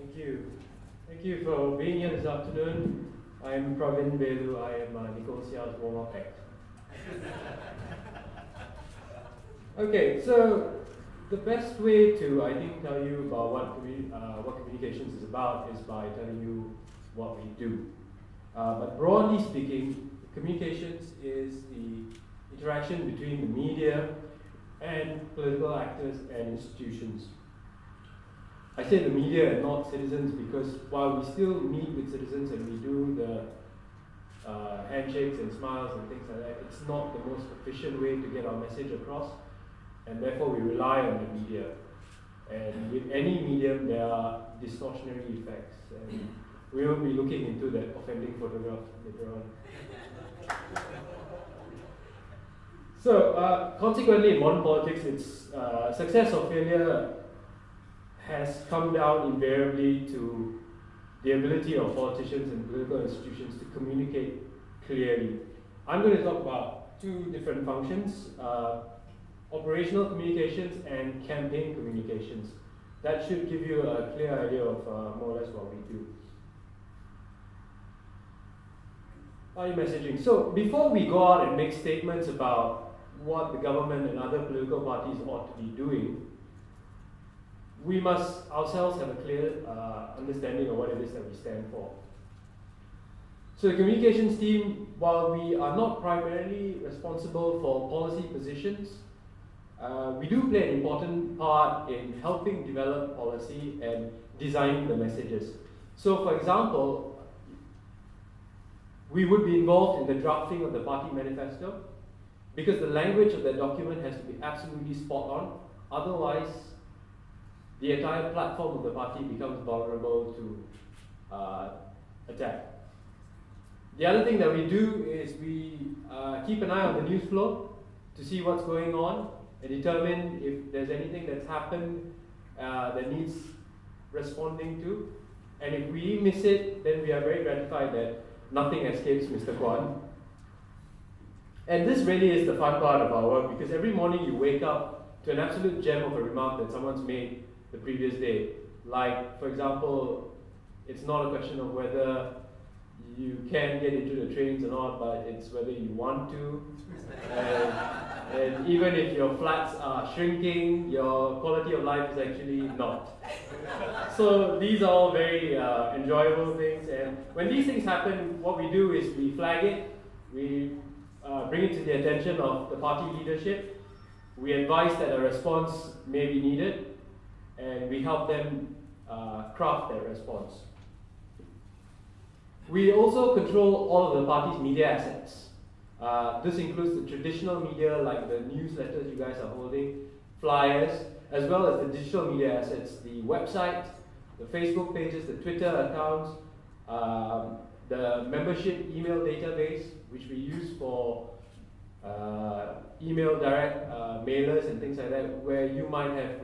Thank you. Thank you for being here this afternoon. I am Praveen Velu. I am Nicole Sia's warm-up act. Okay, so the best way to, I think, tell you about what communications is about is by telling you what we do. But broadly speaking, communications is the interaction between the media and political actors and institutions. I say the media and not citizens because while we still meet with citizens and we do the handshakes and smiles and things like that, it's not the most efficient way to get our message across, and therefore we rely on the media. And with any medium, there are distortionary effects, and we will be looking into that offending photograph later on. So, consequently, in modern politics, its success or failure has come down invariably to the ability of politicians and political institutions to communicate clearly. I'm going to talk about two different functions, operational communications and campaign communications. That should give you a clear idea of more or less what we do. Party messaging. So before we go out and make statements about what the government and other political parties ought to be doing, we must ourselves have a clear understanding of what it is that we stand for. So the communications team, while we are not primarily responsible for policy positions, we do play an important part in helping develop policy and designing the messages. So for example, we would be involved in the drafting of the party manifesto because the language of that document has to be absolutely spot on, otherwise the entire platform of the party becomes vulnerable to attack. The other thing that we do is we keep an eye on the news flow to see what's going on and determine if there's anything that's happened that needs responding to. And if we miss it, then we are very gratified that nothing escapes Mr. Kwan. And this really is the fun part of our work, because every morning you wake up to an absolute gem of a remark that someone's made the previous day. Like, for example, it's not a question of whether you can get into the trains or not, but it's whether you want to. And even if your flats are shrinking, your quality of life is actually not. So these are all very enjoyable things, and when these things happen, what we do is we flag it, we bring it to the attention of the party leadership, we advise that a response may be needed, and we help them craft that response. We also control all of the party's media assets. This includes the traditional media like the newsletters you guys are holding, flyers, as well as the digital media assets, the website, the Facebook pages, the Twitter accounts, the membership email database, which we use for email direct mailers and things like that, where you might have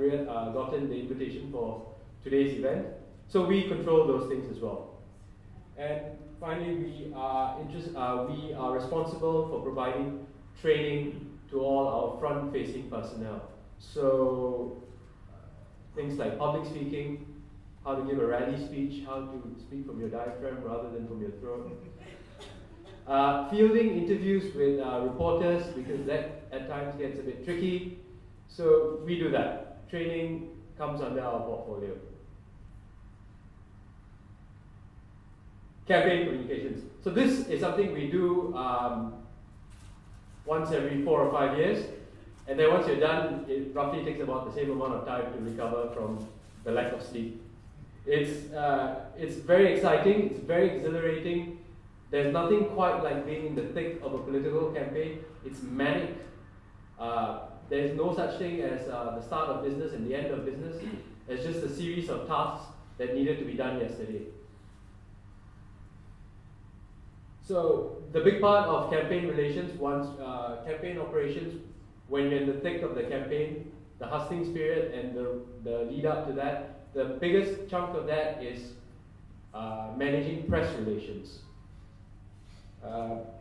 gotten the invitation for today's event. So we control those things as well. And finally, we are responsible for providing training to all our front-facing personnel. So things like public speaking, how to give a rally speech, how to speak from your diaphragm rather than from your throat. Fielding interviews with reporters, because that at times gets a bit tricky. So we do that. Training comes under our portfolio. Campaign communications. So this is something we do once every 4 or 5 years. And then once you're done, it roughly takes about the same amount of time to recover from the lack of sleep. It's very exciting, it's very exhilarating. There's nothing quite like being in the thick of a political campaign. It's manic. There's no such thing as the start of business and the end of business. It's just a series of tasks that needed to be done yesterday. So the big part of campaign relations, campaign operations, when you're in the thick of the campaign, the hustings period and the lead up to that, the biggest chunk of that is managing press relations.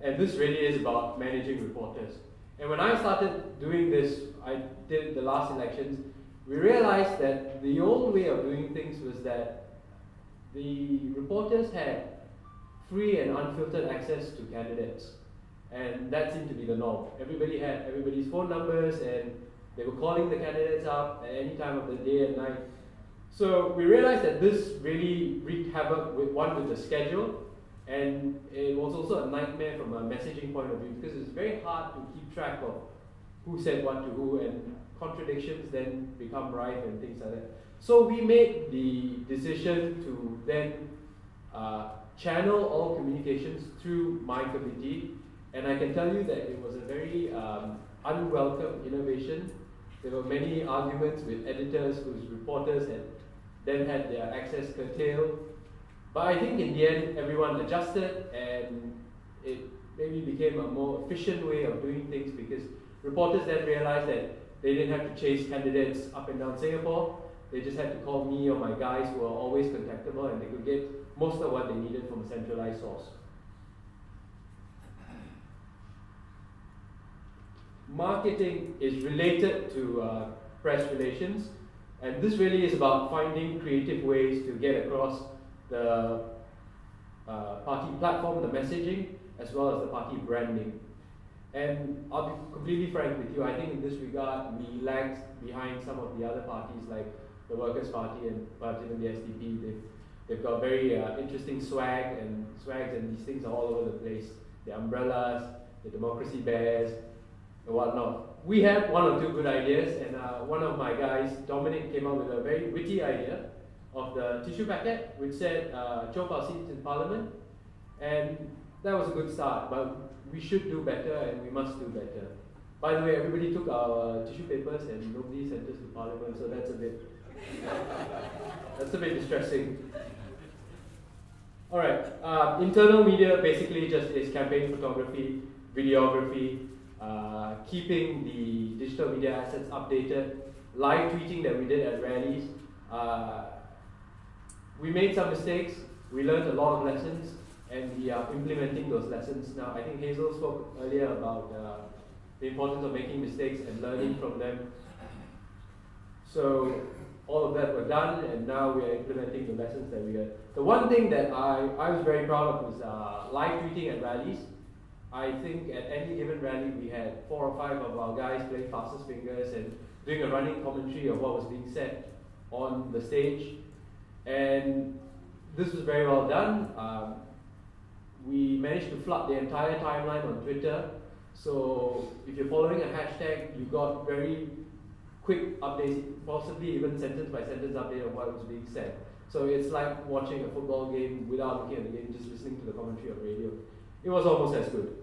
And this really is about managing reporters. And when I started doing this, I did the last elections, we realized that the old way of doing things was that the reporters had free and unfiltered access to candidates, and that seemed to be the norm. Everybody had everybody's phone numbers, and they were calling the candidates up at any time of the day and night. So we realized that this really wreaked havoc with the schedule, and it was also a nightmare from a messaging point of view, because it's very hard to keep track of who said what to who, and contradictions then become rife and things like that. So we made the decision to then channel all communications through my committee, and I can tell you that it was a very unwelcome innovation. There were many arguments with editors whose reporters had then had their access curtailed. But I think in the end, everyone adjusted, and it maybe became a more efficient way of doing things, because reporters then realized that they didn't have to chase candidates up and down Singapore. They just had to call me or my guys, who are always contactable, and they could get most of what they needed from a centralized source. Marketing is related to press relations, and this really is about finding creative ways to get across the party platform, the messaging, as well as the party branding. And I'll be completely frank with you, I think in this regard, we lagged behind some of the other parties like the Workers' Party and perhaps even the SDP. They've got very interesting swags, and these things are all over the place. The umbrellas, the democracy bears, and whatnot. We had one or two good ideas, and one of my guys, Dominic, came up with a very witty idea of the tissue packet, which said, choke our seats in Parliament. And that was a good start, but we should do better, and we must do better. By the way, everybody took our tissue papers, and nobody sent us to Parliament, so that's a bit distressing. All right, internal media basically just is campaign photography, videography, keeping the digital media assets updated, live tweeting that we did at rallies. We made some mistakes, we learned a lot of lessons, and we are implementing those lessons now. I think Hazel spoke earlier about the importance of making mistakes and learning from them. So all of that were done, and now we are implementing the lessons that we had. The one thing that I was very proud of was live tweeting at rallies. I think at any given rally we had 4 or 5 of our guys playing fastest fingers and doing a running commentary of what was being said on the stage. And this was very well done. We managed to flood the entire timeline on Twitter. So if you're following a hashtag, you got very quick updates, possibly even sentence by sentence update of what was being said. So it's like watching a football game without looking at the game, just listening to the commentary on radio. It was almost as good.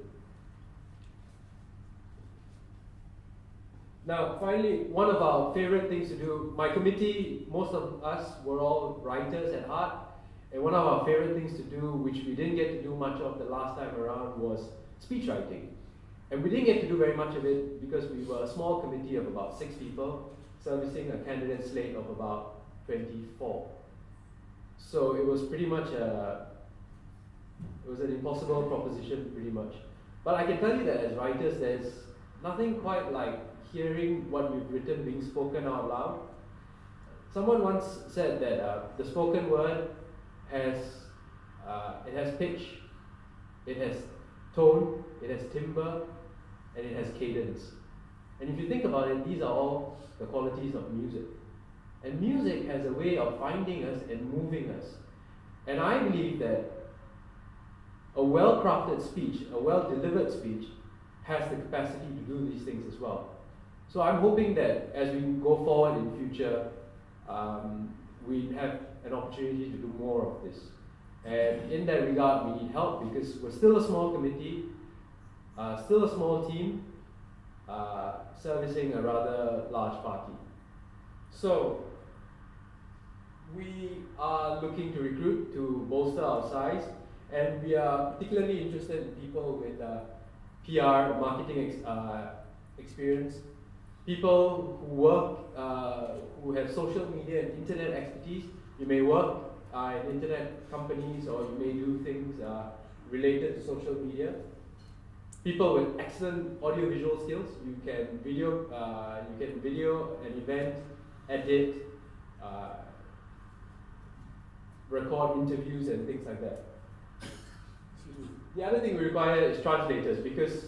Now, finally, one of our favorite things to do, my committee, most of us were all writers at heart, and one of our favorite things to do, which we didn't get to do much of the last time around, was speech writing. And we didn't get to do very much of it because we were a small committee of about 6 people, servicing a candidate slate of about 24. So it was pretty much it was an impossible proposition, pretty much. But I can tell you that as writers, there's nothing quite like hearing what you've written being spoken out loud. Someone once said that the spoken word has pitch, it has tone, it has timbre, and it has cadence. And if you think about it, these are all the qualities of music. And music has a way of finding us and moving us. And I believe that a well-crafted speech, a well-delivered speech, has the capacity to do these things as well. So I'm hoping that as we go forward in future, we have an opportunity to do more of this. And in that regard, we need help because we're still a small committee, still a small team, servicing a rather large party. So we are looking to recruit to bolster our size, and we are particularly interested in people with PR, marketing experience, people who work, who have social media and internet expertise. You may work in internet companies, or you may do things related to social media. People with excellent audiovisual skills. You can video an event, edit, record interviews and things like that. The other thing we require is translators, because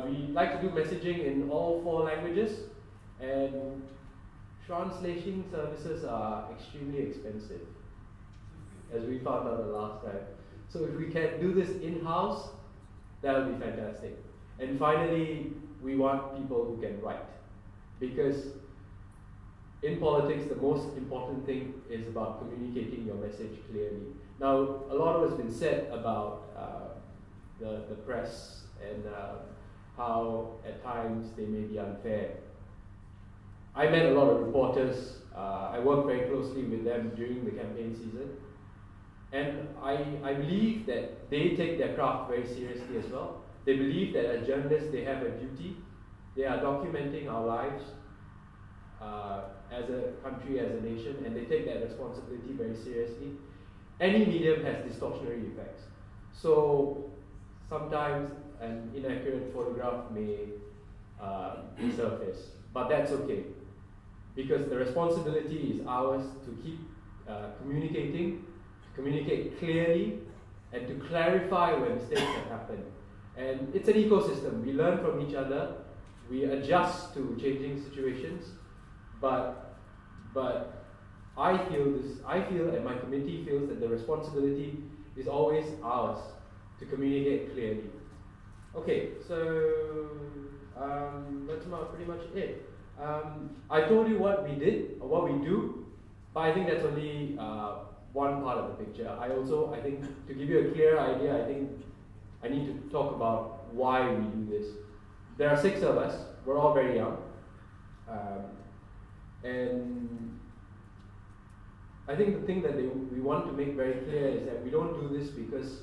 we like to do messaging in all 4 languages, and translation services are extremely expensive, as we found out the last time. So if we can do this in-house, that would be fantastic. And finally, we want people who can write, because in politics, the most important thing is about communicating your message clearly. Now, a lot of has been said about the press and how at times they may be unfair. I met a lot of reporters. I worked very closely with them during the campaign season, and I believe that they take their craft very seriously as well. They believe that as journalists they have a duty. They are documenting our lives as a country, as a nation, and they take that responsibility very seriously. Any medium has distortionary effects. So sometimes an inaccurate photograph may surface, but that's okay, because the responsibility is ours to keep communicating, to communicate clearly, and to clarify where mistakes have happened. And it's an ecosystem. We learn from each other, we adjust to changing situations, but I feel and my committee feels that the responsibility is always ours to communicate clearly. Okay, so that's pretty much it. I told you what we did, or what we do, but I think that's only one part of the picture. I think to give you a clear idea, I think I need to talk about why we do this. There are 6 of us, we're all very young, and I think the thing that we want to make very clear is that we don't do this because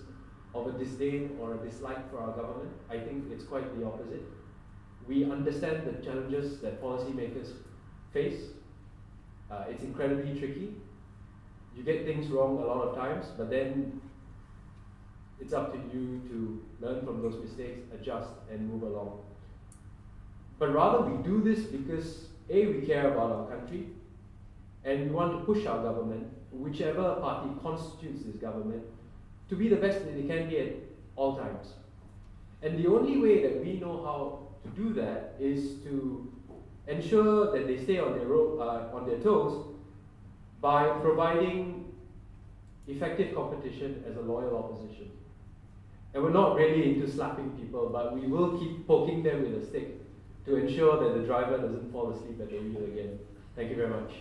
of a disdain or a dislike for our government. I think it's quite the opposite. We understand the challenges that policymakers face. It's incredibly tricky. You get things wrong a lot of times, but then it's up to you to learn from those mistakes, adjust, and move along. But rather, we do this because A, we care about our country, and we want to push our government, whichever party constitutes this government, to be the best that they can be at all times. And the only way that we know how to do that is to ensure that they stay on their toes by providing effective competition as a loyal opposition. And we're not really into slapping people, but we will keep poking them with a stick to ensure that the driver doesn't fall asleep at the wheel again. Thank you very much.